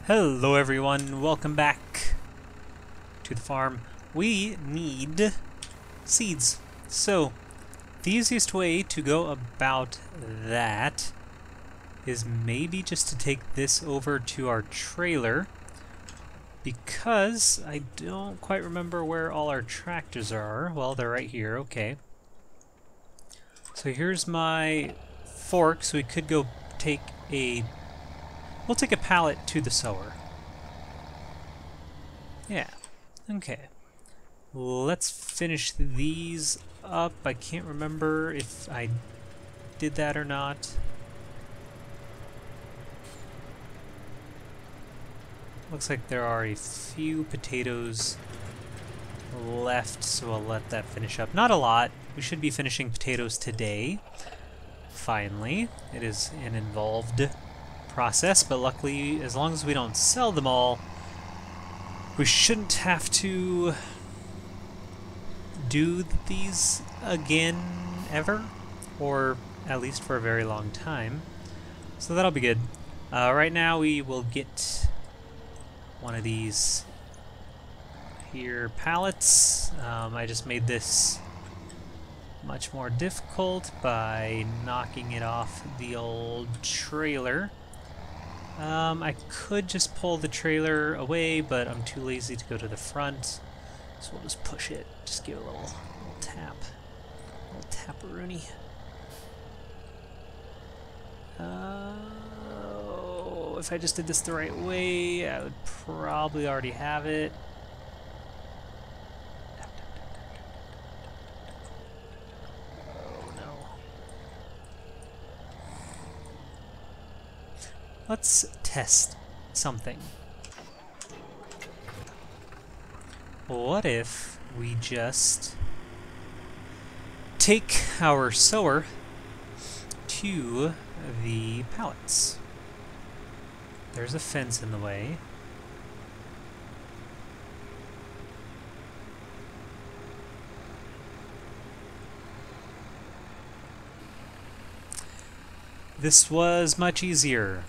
Hello everyone, welcome back to the farm. We need seeds. So, the easiest way to go about that is maybe just to take this over to our trailer, because I don't quite remember where all our tractors are. Well, they're right here, okay. So here's my fork, so we could go take a... We'll take a pallet to the sower. Yeah, okay. Let's finish these up. I can't remember if I did that or not. Looks like there are a few potatoes left, so I'll let that finish up. Not a lot. We should be finishing potatoes today. Finally. It is an involved process, but luckily, as long as we don't sell them all, we shouldn't have to do these again ever, or at least for a very long time. So that'll be good. Right now we will get one of these here pallets. I just made this much more difficult by knocking it off the old trailer. I could just pull the trailer away, but I'm too lazy to go to the front, so we'll just push it. Just give it a little tap. A little tap-a-rooney. If I just did this the right way, I would probably already have it. Let's test something. What if we just take our sower to the pallets? There's a fence in the way. This was much easier.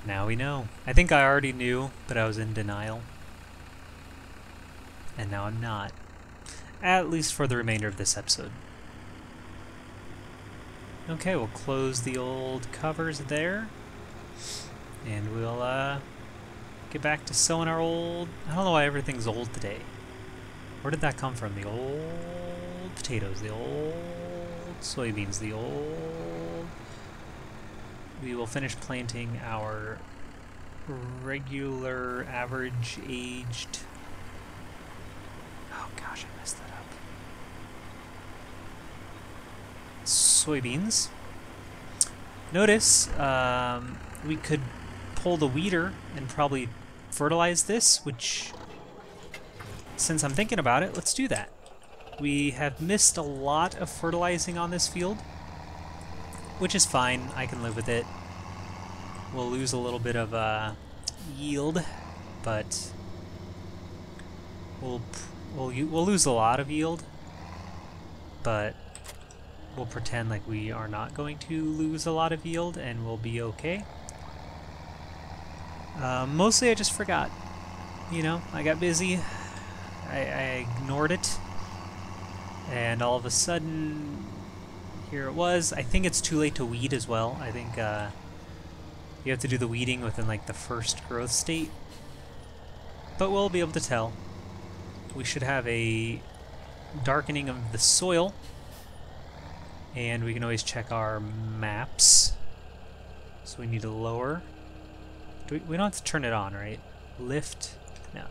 Now we know. I think I already knew, but I was in denial. And now I'm not. At least for the remainder of this episode. Okay, we'll close the old covers there. And we'll get back to sowing our old... I don't know why everything's old today. Where did that come from? The old potatoes, the old soybeans, the old... We will finish planting our regular average aged... Oh gosh, I messed that up. Soybeans. Notice we could pull the weeder and probably fertilize this, which, since I'm thinking about it, let's do that. We have missed a lot of fertilizing on this field, which is fine. I can live with it. We'll lose a little bit of yield, but we'll lose a lot of yield, but we'll pretend like we are not going to lose a lot of yield, and we'll be okay. Mostly I just forgot. You know, I got busy. I ignored it, and all of a sudden, here it was. I think it's too late to weed as well. I think you have to do the weeding within like the first growth state, but we'll be able to tell. We should have a darkening of the soil, and we can always check our maps. So we need to lower. We don't have to turn it on, right? Lift? No.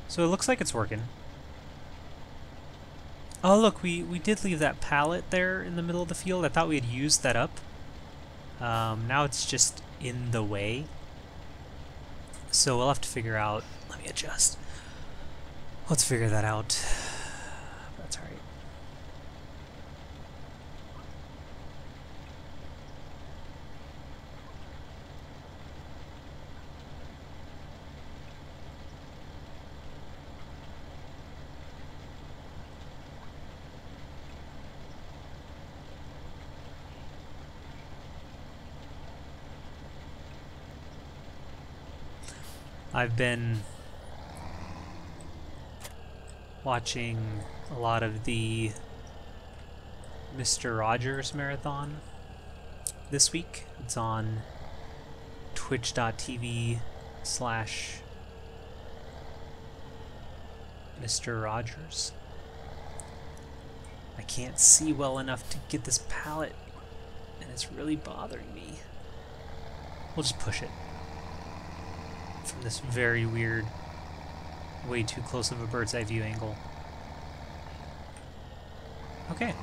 So it looks like it's working. Oh look, we did leave that pallet there in the middle of the field. I thought we had used that up. Now it's just in the way. So we'll have to figure out... Let me adjust. Let's figure that out. That's alright. I've been watching a lot of the Mr. Rogers marathon this week. It's on twitch.tv/Mr. Rogers. I can't see well enough to get this palette, and it's really bothering me. We'll just push it from this very weird, way too close of a bird's eye view angle. Okay.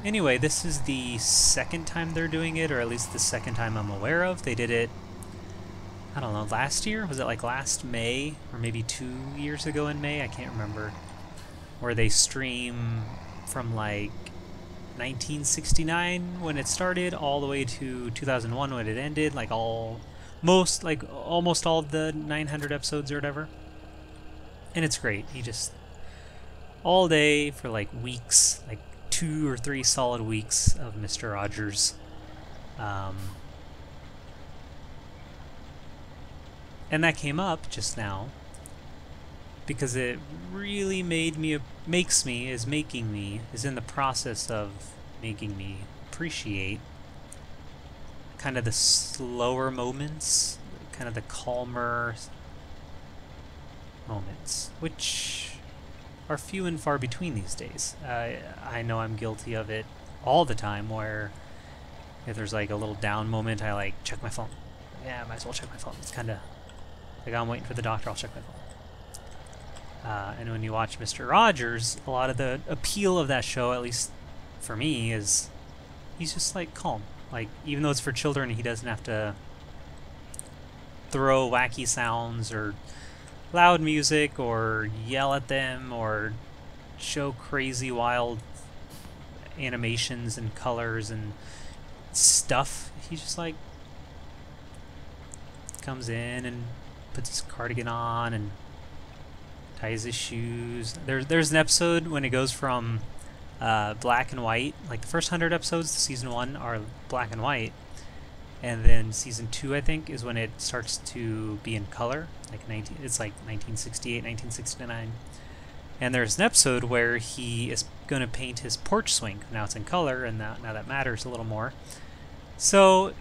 Anyway, this is the second time they're doing it, or at least the second time I'm aware of. They did it, I don't know, last year? Was it like last May? Or maybe 2 years ago in May? I can't remember. Where they stream from like 1969 when it started all the way to 2001 when it ended, like almost all of the 900 episodes or whatever. And it's great. He just all day for like weeks, like 2 or 3 solid weeks of Mr. Rogers. And that came up just now because it really is in the process of making me appreciate kind of the slower moments, kind of the calmer moments, which are few and far between these days. I know I'm guilty of it all the time, where if there's like a little down moment, I like check my phone. Yeah, I might as well check my phone. It's kind of like I'm waiting for the doctor, I'll check my phone. And when you watch Mr. Rogers, a lot of the appeal of that show, at least for me, is he's just like calm. Like, even though it's for children, he doesn't have to throw wacky sounds or loud music or yell at them or show crazy wild animations and colors and stuff. He just like comes in and puts his cardigan on and ties his shoes. There's an episode when it goes from black and white, like the first 100 episodes to season 1 are black and white, and then season 2 I think is when it starts to be in color, like it's like 1968, 1969. And there's an episode where he is going to paint his porch swing. Now it's in color, and now that matters a little more. So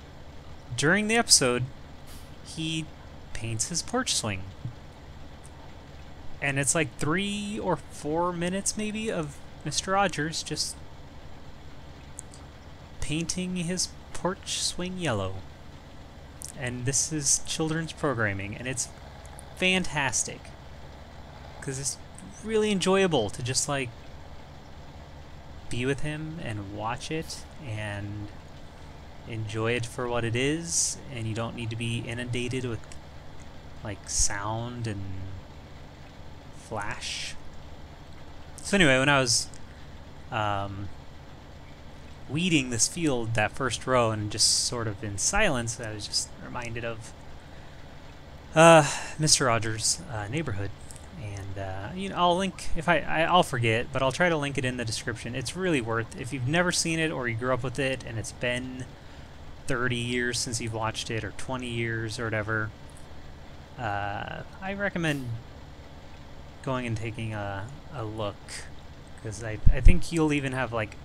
during the episode, he paints his porch swing. And it's like 3 or 4 minutes maybe of Mr. Rogers just painting his porch swing yellow. And this is children's programming, and it's fantastic. Because it's really enjoyable to just like be with him and watch it and enjoy it for what it is, and you don't need to be inundated with like sound and flash. So anyway, when I was weeding this field, that first row, and just sort of in silence, I was just reminded of Mr. Rogers' Neighborhood. And you know, I'll link, if I'll forget, but I'll try to link it in the description. It's really worth, if you've never seen it or you grew up with it and it's been 30 years since you've watched it, or 20 years or whatever, I recommend going and taking a look, because I think you'll even have like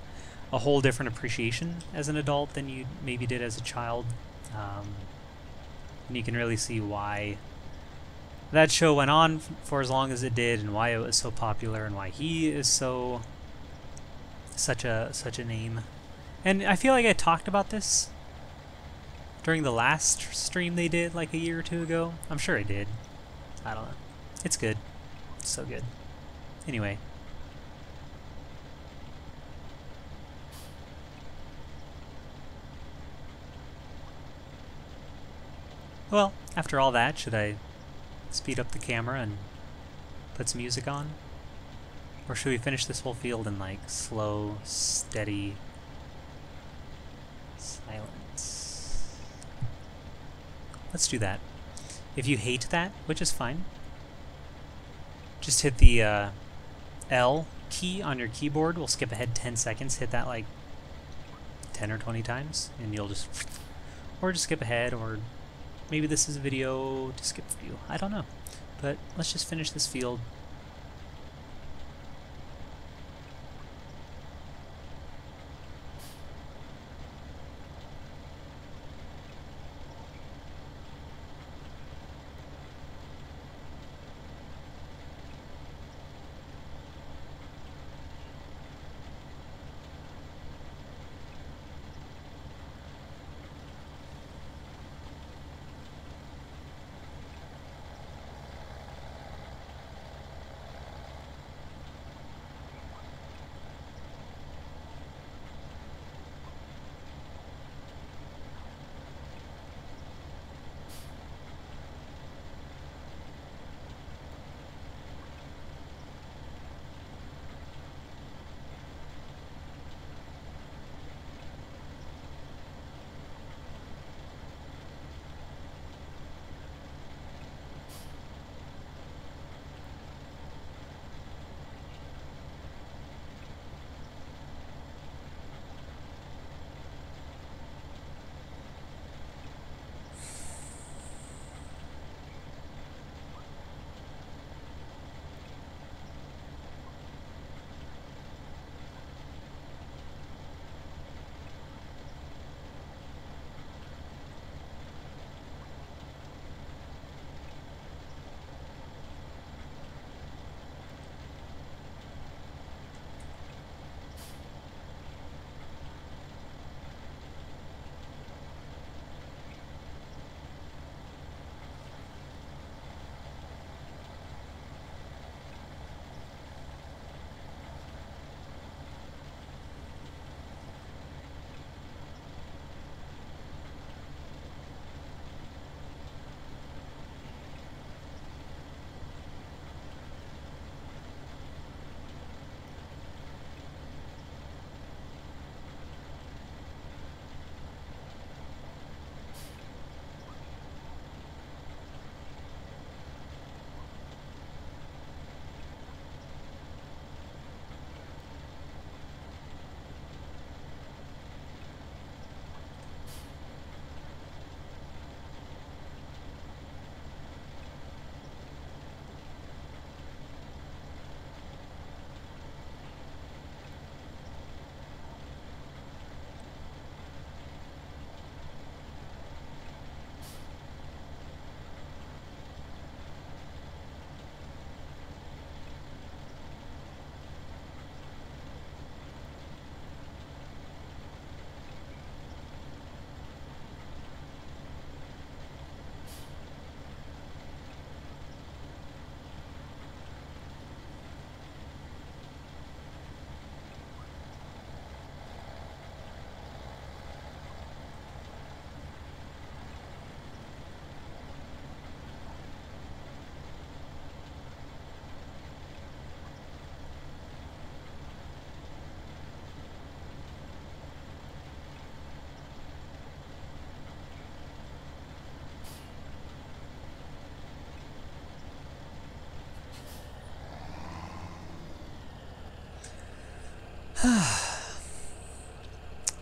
a whole different appreciation as an adult than you maybe did as a child, and you can really see why that show went on for as long as it did, and why it was so popular, and why he is such a name. And I feel like I talked about this during the last stream they did like a year or 2 ago. I'm sure I did. I don't know. It's good. It's so good. Anyway. Well, after all that, should I speed up the camera and put some music on? Or should we finish this whole field in like slow, steady silence? Let's do that. If you hate that, which is fine, just hit the L key on your keyboard. We'll skip ahead 10 seconds. Hit that like 10 or 20 times, and you'll just, or just skip ahead, or maybe this is a video to skip for you. I don't know. But let's just finish this field.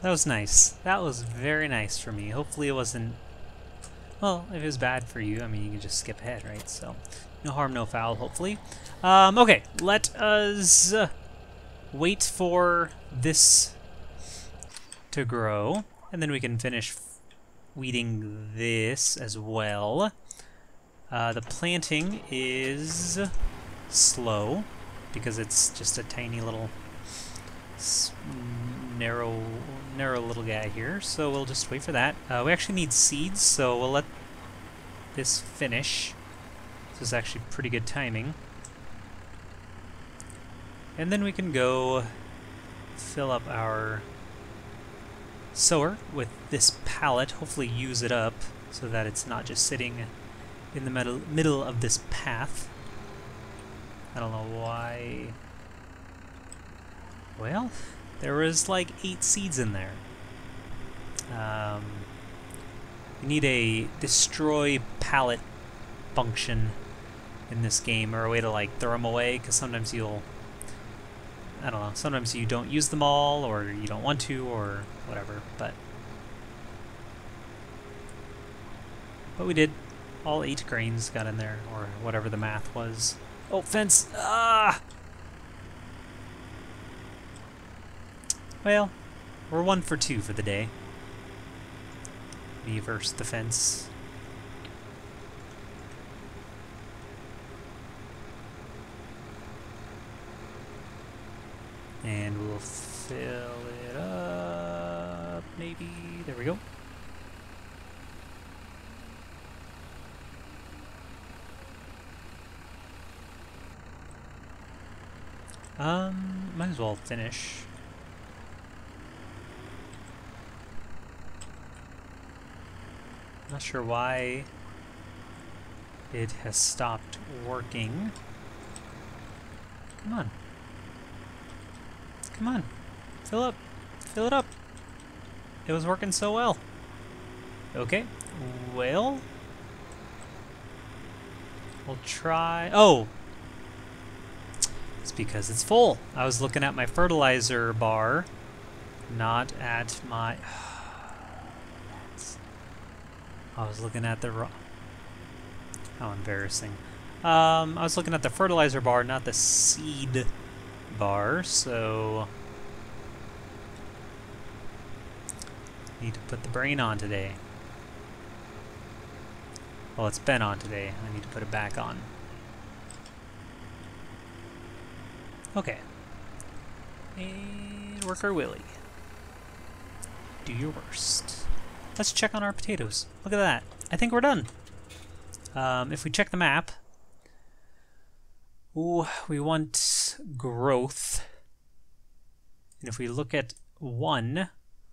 That was nice. That was very nice for me. Hopefully it wasn't... Well, if it was bad for you, I mean, you can just skip ahead, right? So, no harm, no foul, hopefully. Okay, let us wait for this to grow, and then we can finish weeding this as well. The planting is slow, because it's just a tiny little narrow little guy here, so we'll just wait for that. We actually need seeds, so we'll let this finish. This is actually pretty good timing. And then we can go fill up our sower with this pallet, hopefully use it up so that it's not just sitting in the middle of this path. I don't know why. Well, there was like 8 seeds in there. We need a destroy pallet function in this game, or a way to like throw them away, because sometimes you'll, I don't know, sometimes you don't use them all, or you don't want to, or whatever, but But we did. All 8 grains got in there, or whatever the math was. Oh, fence! Ah! Well, we're 1 for 2 for the day. Me versus the fence. And we'll fill it up, maybe. There we go. Might as well finish. Not sure why it has stopped working. Come on. Come on. Fill up. Fill it up. It was working so well. Okay. Well, we'll try. Oh! It's because it's full. I was looking at my fertilizer bar, not at my... I was looking at the... How embarrassing. I was looking at the fertilizer bar, not the seed bar, so... Need to put the brain on today. Well, it's been on today. I need to put it back on. Okay. And Worker Willie. Do your worst. Let's check on our potatoes. Look at that. I think we're done. If we check the map, ooh, we want growth. And if we look at 1,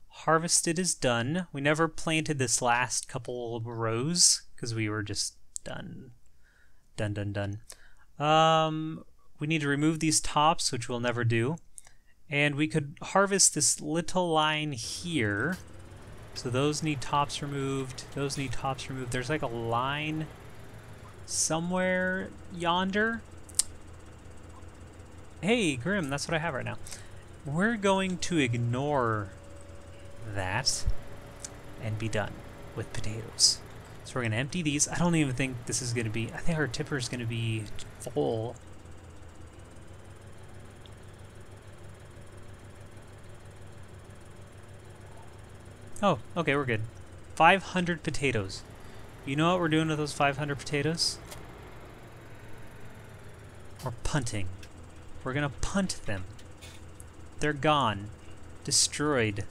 harvested is done. We never planted this last couple of rows because we were just done. Done. We need to remove these tops, which we'll never do. And we could harvest this little line here. So those need tops removed. Those need tops removed. There's like a line somewhere yonder. Hey, Grim, that's what I have right now. We're going to ignore that and be done with potatoes. So we're going to empty these. I don't even think this is going to be... I think our tipper is going to be full. Oh, okay, we're good. 500 potatoes. You know what we're doing with those 500 potatoes? We're punting. We're gonna punt them. They're gone. Destroyed.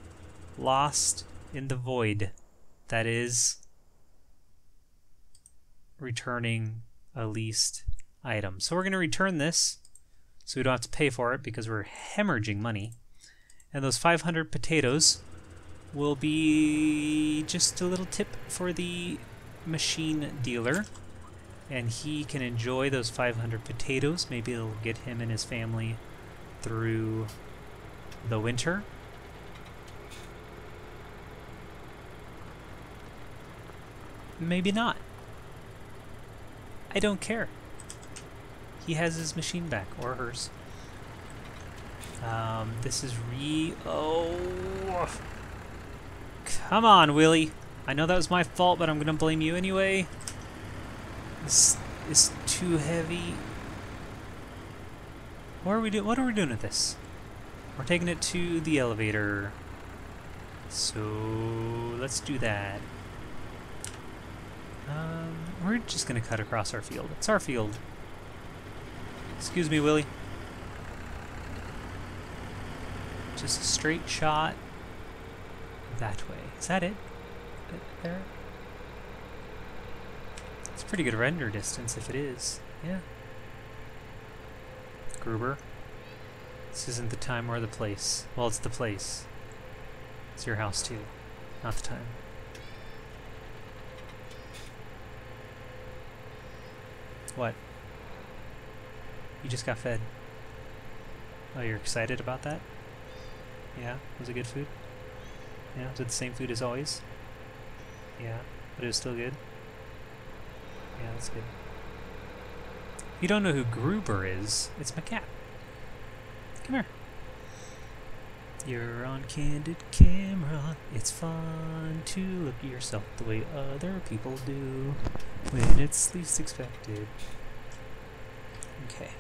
Lost in the void. That is returning a leased item. So we're gonna return this so we don't have to pay for it because we're hemorrhaging money. And those 500 potatoes will be just a little tip for the machine dealer, and he can enjoy those 500 potatoes. Maybe it'll get him and his family through the winter. Maybe not. I don't care. He has his machine back, or hers. This is oh. Come on, Willie. I know that was my fault, but I'm gonna blame you anyway. This is too heavy. What are we doing? What are we doing with this? We're taking it to the elevator. So let's do that. We're just gonna cut across our field. It's our field. Excuse me, Willie. Just a straight shot. That way. Is that it? There? It's a pretty good render distance if it is. Yeah. Gruber. This isn't the time or the place. Well, it's the place. It's your house too. Not the time. What? You just got fed. Oh, you're excited about that? Yeah? Was it good food? Yeah, was it the same food as always? Yeah, but it was still good? Yeah, that's good. If you don't know who Gruber is, it's my cat. Come here. You're on candid camera. It's fun to look at yourself the way other people do when it's least expected. Okay.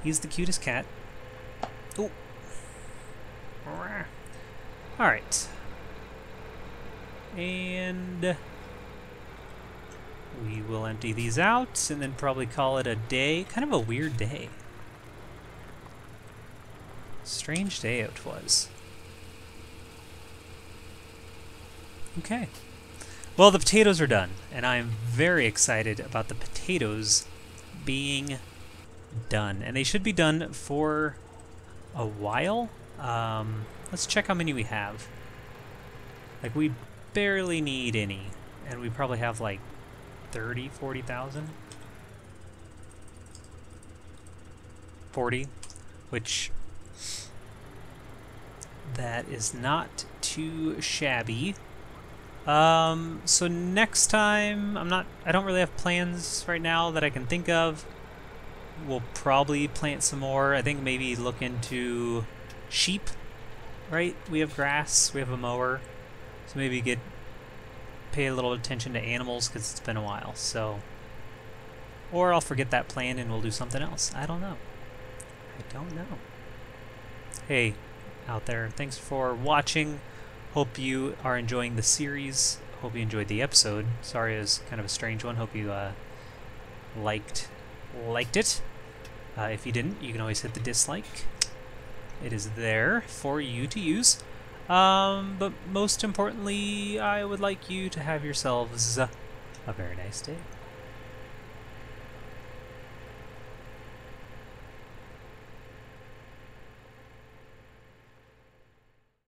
He's the cutest cat. Oh. Alright. And we will empty these out and then probably call it a day. Kind of a weird day. Strange day it was. Okay. Well, the potatoes are done, and I'm very excited about the potatoes being done. And they should be done for a while. Let's check how many we have. Like, we barely need any, and we probably have like 30, 40,000? 40, which that is not too shabby. So next time, I don't really have plans right now that I can think of. We'll probably plant some more. I think maybe look into sheep, right? We have grass, we have a mower. So maybe pay a little attention to animals because it's been a while. So, or I'll forget that plan and we'll do something else. I don't know. Hey, out there, thanks for watching. Hope you are enjoying the series. Hope you enjoyed the episode. Sorry it was kind of a strange one. Hope you liked it. If you didn't, you can always hit the dislike. It is there for you to use. But most importantly, I would like you to have yourselves a very nice day.